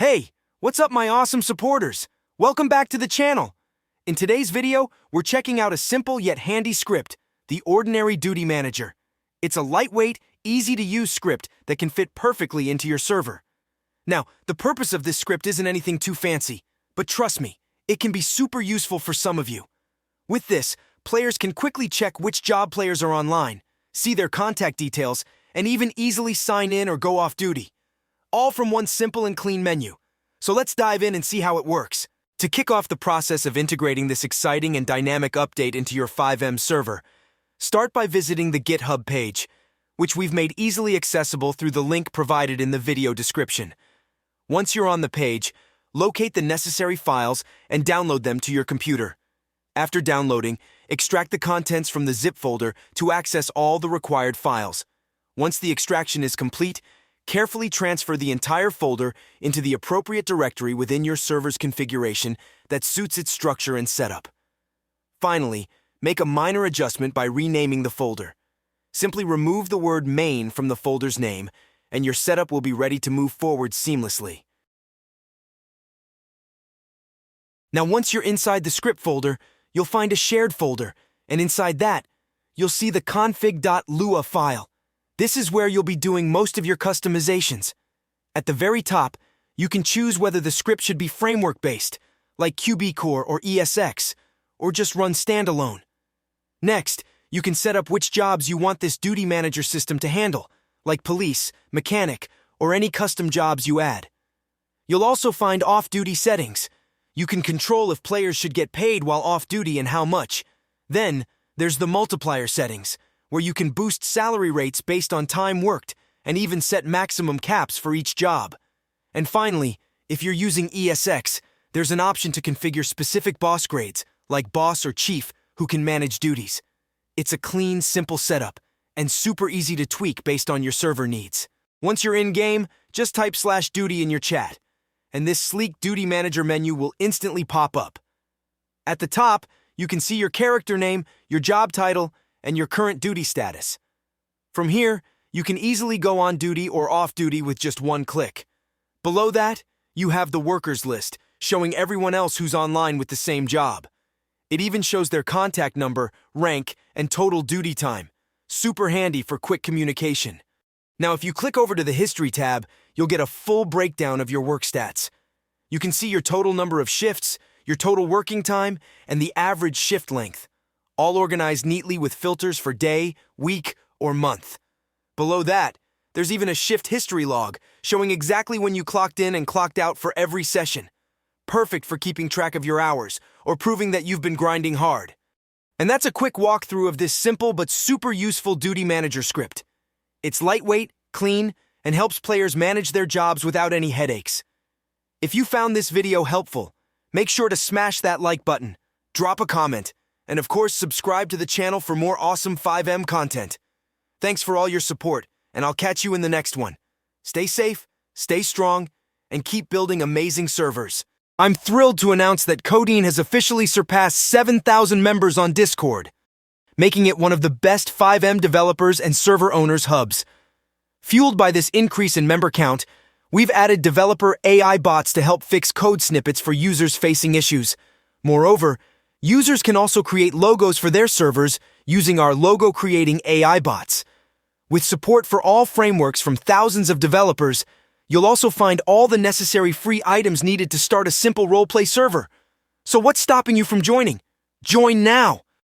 Hey, what's up my awesome supporters? Welcome back to the channel. In today's video, we're checking out a simple yet handy script, the Ordinary Duty Manager. It's a lightweight, easy-to-use script that can fit perfectly into your server. Now, the purpose of this script isn't anything too fancy, but trust me, it can be super useful for some of you. With this, players can quickly check which job players are online, see their contact details, and even easily sign in or go off duty. All from one simple and clean menu. So let's dive in and see how it works. To kick off the process of integrating this exciting and dynamic update into your FiveM server, start by visiting the GitHub page, which we've made easily accessible through the link provided in the video description. Once you're on the page, locate the necessary files and download them to your computer. After downloading, extract the contents from the zip folder to access all the required files. Once the extraction is complete, carefully transfer the entire folder into the appropriate directory within your server's configuration that suits its structure and setup. Finally, make a minor adjustment by renaming the folder. Simply remove the word main from the folder's name, and your setup will be ready to move forward seamlessly. Now, once you're inside the script folder, you'll find a shared folder, and inside that, you'll see the config.lua file. This is where you'll be doing most of your customizations. At the very top, you can choose whether the script should be framework-based, like qbcore or ESX, or just run standalone. Next, you can set up which jobs you want this duty manager system to handle, like police, mechanic, or any custom jobs you add. You'll also find off-duty settings. You can control if players should get paid while off-duty and how much. Then, there's the multiplier settings, where you can boost salary rates based on time worked and even set maximum caps for each job. And finally, if you're using ESX, there's an option to configure specific boss grades, like boss or chief, who can manage duties. It's a clean, simple setup, and super easy to tweak based on your server needs. Once you're in-game, just type /duty in your chat, and this sleek Duty Manager menu will instantly pop up. At the top, you can see your character name, your job title, and your current duty status. From here, you can easily go on duty or off duty with just one click. Below that, you have the workers list, showing everyone else who's online with the same job. It even shows their contact number, rank, and total duty time. Super handy for quick communication. Now, if you click over to the History tab, you'll get a full breakdown of your work stats. You can see your total number of shifts, your total working time, and the average shift length, all organized neatly with filters for day, week, or month. Below that, there's even a shift history log, showing exactly when you clocked in and clocked out for every session. Perfect for keeping track of your hours, or proving that you've been grinding hard. And that's a quick walkthrough of this simple but super useful Duty Manager script. It's lightweight, clean, and helps players manage their jobs without any headaches. If you found this video helpful, make sure to smash that like button, drop a comment, and of course subscribe to the channel for more awesome FiveM content. Thanks for all your support, and I'll catch you in the next one. Stay safe, stay strong, and keep building amazing servers. I'm thrilled to announce that CODEIN has officially surpassed 7,000 members on Discord, making it one of the best FiveM developers and server owners hubs. Fueled by this increase in member count, we've added developer AI bots to help fix code snippets for users facing issues. Moreover, users can also create logos for their servers using our logo-creating AI bots. With support for all frameworks from thousands of developers, you'll also find all the necessary free items needed to start a simple roleplay server. So what's stopping you from joining? Join now!